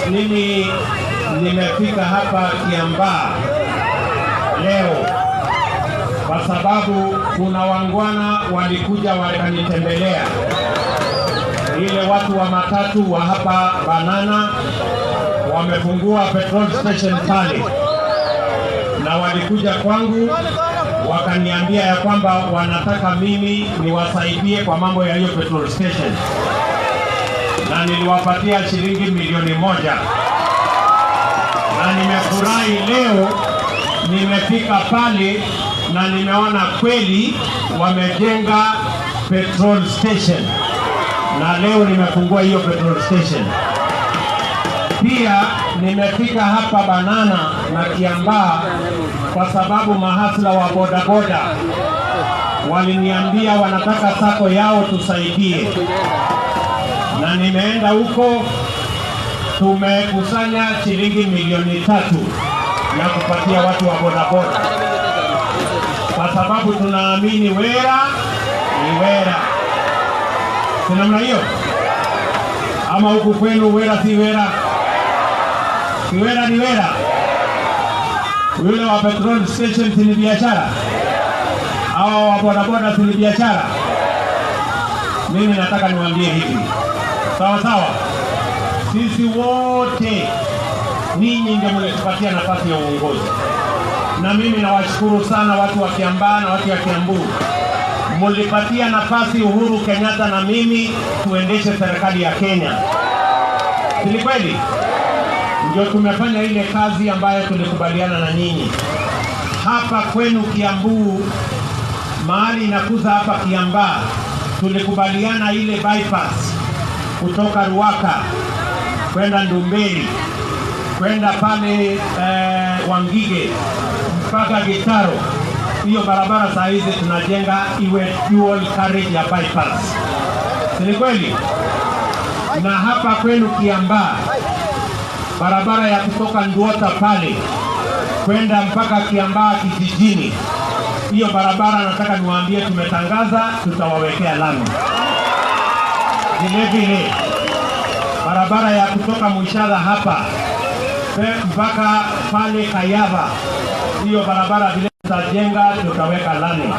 Mimi nimefika hapa Kiambaa leo kwa sababu kuna wangwana walikuja wakanitembelea, ile watu wa matatu wa hapa Banana wamefungua petrol station pale, na walikuja kwangu wakaniambia ya kwamba wanataka mimi niwasaidie kwa mambo ya hiyo petrol station, na niliwapatia shilingi milioni 1. Na nimefurahi leo nimefika pale na nimeona kweli wamejenga petrol station, na leo nimefungua hiyo petrol station. Pia nimefika hapa Banana na Kiambaa kwa sababu mahasla wa bodaboda waliniambia wanataka sako yao tusaidie, na nimeenda huko, tumekusanya shilingi milioni 3 ya kupatia watu wa bodaboda, kwa sababu tunaamini wera ni wera. Si namna hiyo? Ama huku kwenu wera si wera? Si wera ni wera? Yule wa petrol station si ni biashara? Hao wa bodaboda si ni biashara? Mimi nataka niwaambie hivi, sawa sawa, sisi wote ninyi ndio mlitupatia nafasi ya uongozi, na mimi nawashukuru sana watu wa Kiambaa na watu wa Kiambu. Mlipatia nafasi Uhuru Kenyatta na mimi tuendeshe serikali ya Kenya. Si kweli? Ndio tumefanya ile kazi ambayo tulikubaliana na nyinyi. Hapa kwenu Kiambu, mahali inakuza hapa Kiambaa, tulikubaliana ile bypass kutoka Ruaka kwenda Ndumberi kwenda pale Wangige mpaka Gitaro. Hiyo barabara saa hizi tunajenga iwe dual carriage ya bypass. Si kweli? Na hapa kwenu Kiambaa, barabara ya kutoka Nduota pale kwenda mpaka Kiambaa kijijini, hiyo barabara nataka niwaambie tumetangaza tutawawekea lami. Vile vile barabara ya kutoka Mwishadha hapa mpaka pale Kayava, hiyo barabara vile tutajenga tutaweka lami.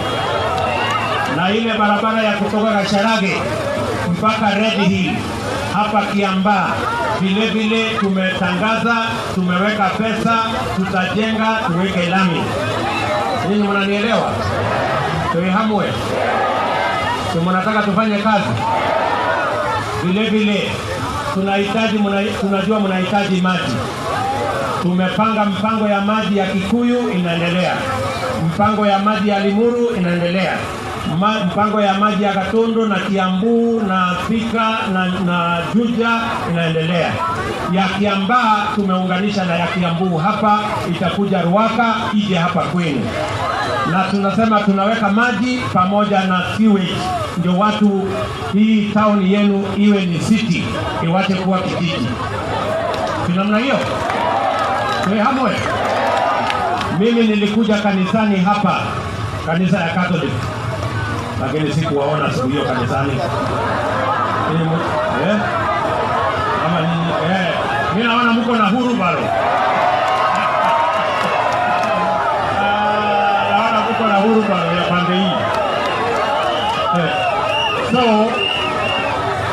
Na ile barabara ya kutoka Gasharage mpaka Red Hill hapa Kiambaa, vile vile tumetangaza, tumeweka pesa, tutajenga tuweke lami. Ninyi mnanielewa? Tuihamwe. Tunataka tufanye kazi. Vile vile tunajua mnahitaji maji. Tumepanga mpango ya maji ya Kikuyu inaendelea. Mpango ya maji ya Limuru inaendelea. Mpango ya maji ya Gatundu na Kiambu na Thika na Juja inaendelea. Ya Kiambaa tumeunganisha na ya Kiambu hapa, itakuja Ruaka ije hapa kwenu. Na tunasema tunaweka maji pamoja na sewage, ndio watu hii town yenu iwe ni city, iwache kuwa kijiji. Namna hiyo. Tuihamwe. Mimi nilikuja kanisani hapa, kanisa ya Catholic, lakini sikuwaona siku hiyo kanisani. Ama nini? Mimi naona mko na huru bado. Naona mko na huru bado ya pande hii. So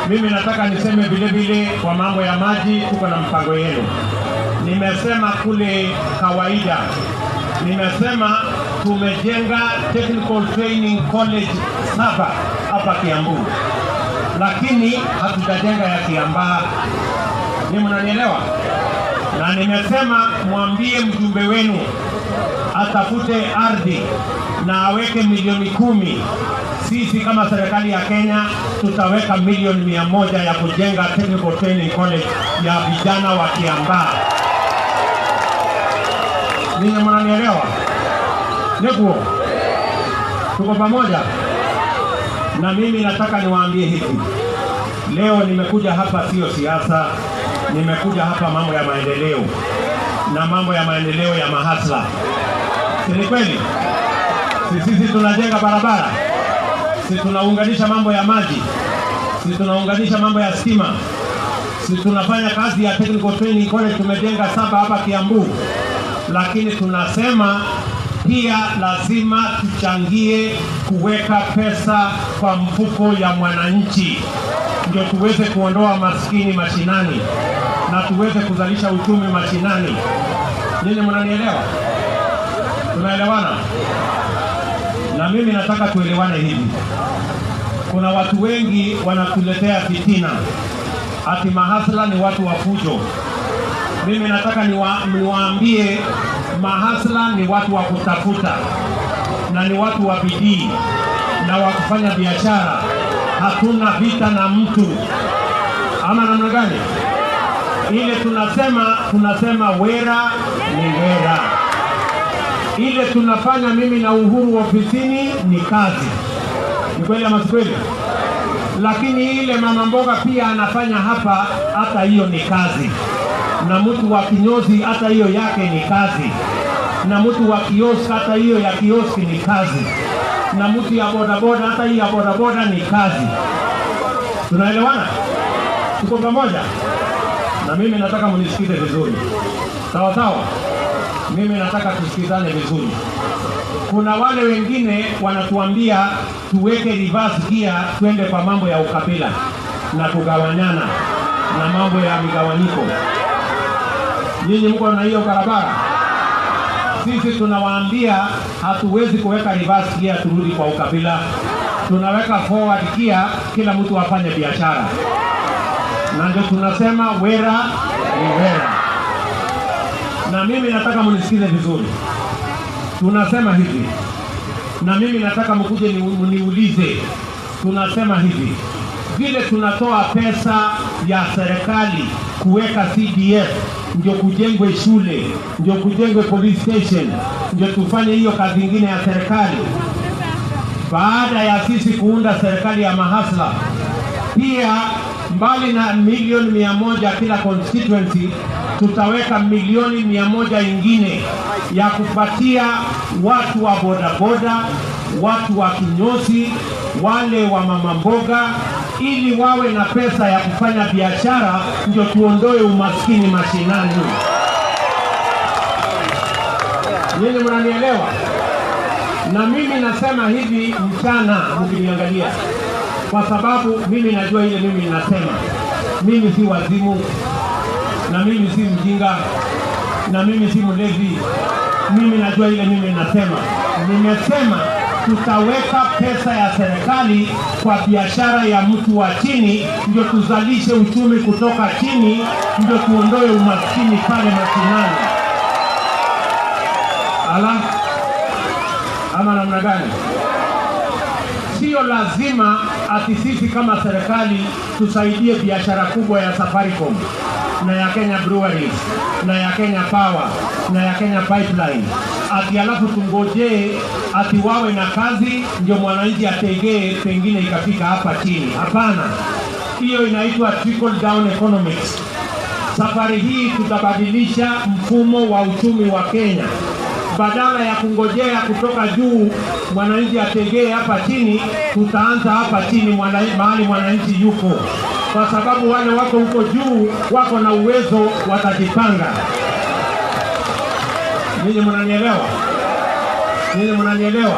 mimi nataka niseme vile vile kwa mambo ya maji tuko na mpango yenu. Nimesema kule kawaida, nimesema tumejenga Technical Training College 7 hapa Kiambu, lakini hatujajenga ya Kiambaa. Ni mnanielewa? Na nimesema mwambie mjumbe wenu atafute ardhi na aweke milioni 10. Sisi kama serikali ya Kenya tutaweka milioni 100 ya kujenga Technical Training College ya vijana wa Kiambaa. Ninyi mnanielewa? Nikuo, tuko pamoja. Na mimi nataka niwaambie hivi, leo nimekuja hapa sio siasa, nimekuja hapa mambo ya maendeleo, na mambo ya maendeleo ya mahasla. Si kweli? Sisi tunajenga barabara, sisi tunaunganisha mambo ya maji, sisi tunaunganisha mambo ya stima, Si tunafanya kazi ya Technical Training College, tumejenga 7 hapa Kiambu, lakini tunasema pia lazima tuchangie kuweka pesa kwa mfuko ya mwananchi, ndio tuweze kuondoa maskini mashinani na tuweze kuzalisha uchumi mashinani. Nini, mnanielewa? Tunaelewana? Na mimi nataka tuelewane hivi. Kuna watu wengi wanatuletea fitina, ati mahasla ni watu wa fujo. Mimi nataka niwaambie mahasla ni watu wa kutafuta na ni watu wa bidii na wa kufanya biashara. Hatuna vita na mtu. Ama namna gani? Ile tunasema wera ni wera. Ile tunafanya mimi na Uhuru ofisini ni kazi. Ni kweli ama si kweli? Lakini ile mama mboga pia anafanya hapa, hata hiyo ni kazi. Na mtu wa kinyozi hata hiyo yake ni kazi. Na mtu wa kioski hata hiyo ya kioski ni kazi. Na mtu ya bodaboda hata hiyo ya bodaboda ni kazi. Tunaelewana? Tuko pamoja? Na mimi nataka mnisikize vizuri. Sawa sawa? Mimi nataka tusikizane vizuri. Kuna wale wengine wanatuambia tuweke reverse gear, twende kwa mambo ya ukabila na kugawanyana na mambo ya migawanyiko. Nyinyi mko na hiyo barabara? Sisi tunawaambia hatuwezi kuweka reverse gear turudi kwa ukabila. Tunaweka forward gear, kila mtu afanye biashara. Na ndio tunasema wera ni wera. Na mimi nataka mnisikize vizuri. Tunasema hivi. Na mimi nataka mkuje niulize. Tunasema hivi. Vile tunatoa pesa ya serikali kuweka CDF, ndio kujengwe shule, ndio kujengwe police station, ndio tufanye hiyo kazi nyingine ya serikali. Baada ya sisi kuunda serikali ya mahasla, pia mbali na milioni 100 kila constituency, tutaweka milioni 100 ingine ya kupatia watu wa bodaboda, watu wa kinyozi, wale wa mama mboga, ili wawe na pesa ya kufanya biashara, ndio tuondoe umaskini mashinani. Nyinyi mnanielewa? Na mimi nasema hivi mchana mkiniangalia, kwa sababu mimi najua ile mimi ninasema. Mimi si wazimu, na mimi si mjinga, na mimi si mlevi. Mimi najua ile mimi ninasema. Nimesema tutaweka pesa ya serikali kwa biashara ya mtu wa chini, ndio tuzalishe uchumi kutoka chini, ndio tuondoe umaskini pale mashinani. Ama namna gani? Sio lazima ati sisi kama serikali tusaidie biashara kubwa ya Safaricom na ya Kenya Breweries na ya Kenya Power na ya Kenya Pipeline, ati alafu tungojee ati wawe na kazi ndio mwananchi ategee pengine ikafika hapa chini. Hapana, hiyo inaitwa trickle down economics. Safari hii tutabadilisha mfumo wa uchumi wa Kenya. Badala ya kungojea kutoka juu mwananchi ategee hapa chini, tutaanza hapa chini mahali mwananchi yuko, kwa sababu wale wako huko juu wako na uwezo, watajipanga. Ninyi mnanielewa? Ninyi mnanielewa?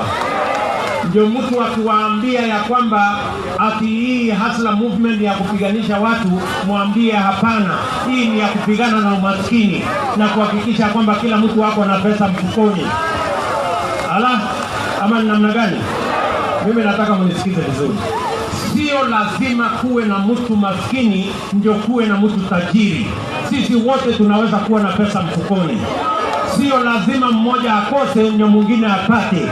Ndio mtu akiwaambia ya kwamba ati hii hustler movement ya kupiganisha watu, mwambie hapana, hii ni ya kupigana na umaskini na kuhakikisha kwamba kila mtu wako na pesa mfukoni. Ama ni namna gani? Mimi nataka mnisikize vizuri. Sio lazima kuwe na mtu maskini ndio kuwe na mtu tajiri. Sisi wote tunaweza kuwa na pesa mfukoni. Sio lazima mmoja akose ndio mwingine apate.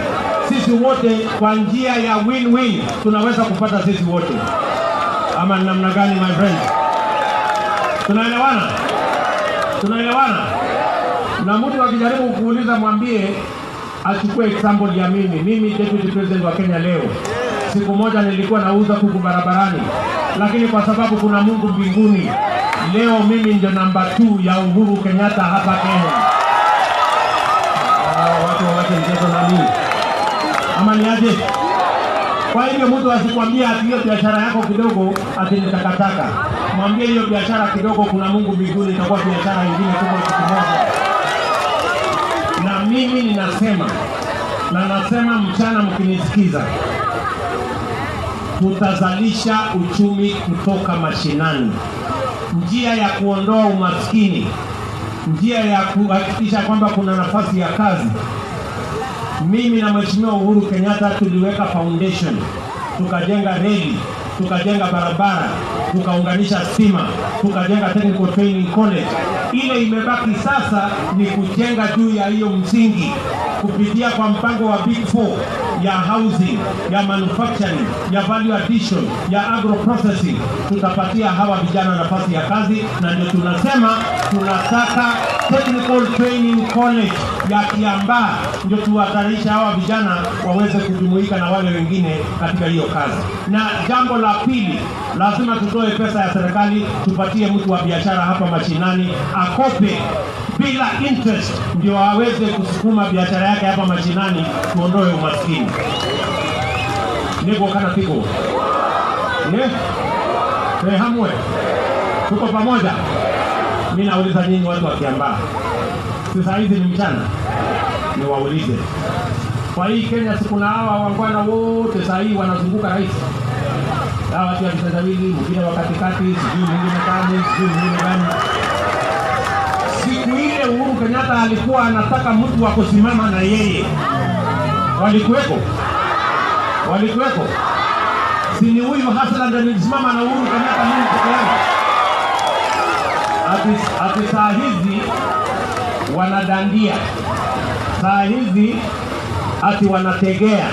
Sisi wote kwa njia ya win-win tunaweza kupata sisi wote. Ama namna gani my friend? Tunaelewana? Tunaelewana? Na mtu akijaribu kuuliza mwambie achukue example ya mimi deputy president wa Kenya leo. Siku moja nilikuwa nauza kuku barabarani, lakini kwa sababu kuna Mungu mbinguni, leo mimi ndio namba 2 ya Uhuru Kenyatta hapa Kenya. Watu wawache mchezo na mimi. Ama ni aje? Kwa hivyo mtu asikwambie ati hiyo biashara yako kidogo ati ni takataka. Mwambie hiyo biashara kidogo kuna Mungu mbinguni itakuwa biashara nyingine kubwa siku moja. Na mimi ninasema na nasema mchana mkinisikiza, tutazalisha uchumi kutoka mashinani. Njia ya kuondoa umaskini, njia ya kuhakikisha kwamba kuna nafasi ya kazi. Mimi na Mheshimiwa Uhuru Kenyatta tuliweka foundation, tukajenga reli, tukajenga barabara, tukaunganisha stima, tukajenga technical training college. Ile imebaki sasa ni kujenga juu ya hiyo msingi kupitia kwa mpango wa Big Four ya housing, ya manufacturing, ya value addition, ya agro processing. Tutapatia hawa vijana nafasi ya kazi, na ndio tunasema tunataka technical training college ya Kiambaa, ndio tuwatarisha hawa vijana waweze kujumuika na wale wengine katika hiyo kazi. Na jambo la pili, lazima tutoe pesa ya serikali, tupatie mtu wa biashara hapa mashinani akope bila interest, ndio aweze kusukuma biashara yake hapa mashinani, tuondoe umaskini. Niko kana pigo. Hamwe. Tuko pamoja. Mimi nauliza nyinyi watu wa Kiambaa. Sasa hizi ni mchana. Niwaulize. Kwa hii Kenya siku na hawa wangwana wote saa hii wanazunguka rais. Hawa watu wa kitendawili, mwingine wa katikati, sijui mwingine kani, sijui mwingine gani. Siku ile Uhuru Kenyatta alikuwa anataka mtu wa kusimama na yeye. Walikuweko? Si ni huyu Hassan ndiye alisimama na Uhuru Kenyatta mimi peke yangu? Ati saa hizi wanadandia. Saa hizi ati wanategea.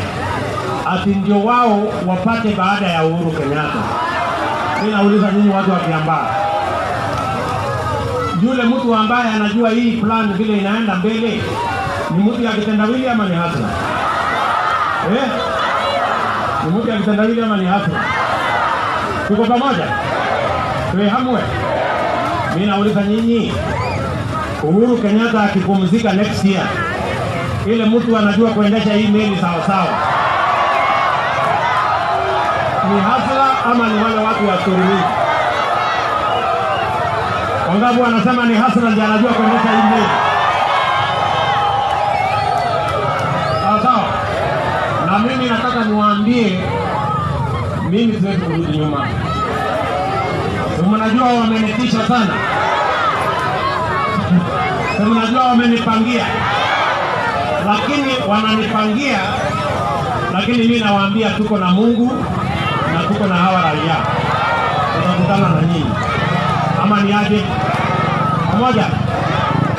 Ati ndio wao wapate baada ya Uhuru Kenyatta. Mimi nauliza nyinyi watu wa Kiambaa. Yule mtu ambaye anajua hii plan vile inaenda mbele ni mtu ya kitendawili ama ni Hassan? Ni mtu ya kitendawili ama ni Hassan? Tuko pamoja? Hamwe? Mimi nauliza nyinyi, Uhuru Kenyatta akipumzika next year, ile mtu anajua kuendesha hii meli sawa sawa, ni Hassan ama ni wale watu wa Turumi? Wangapi wanasema ni Hassan ndiye anajua kuendesha hii meli? Sawa. Na mimi nataka niwaambie, mimi siwezi kurudi nyuma. Mnajua wamenitisha sana. Mnajua wamenipangia. Lakini wananipangia, lakini mimi nawaambia tuko na Mungu na tuko na hawa raia. Tutakutana na nyinyi. Ama ni aje? Pamoja.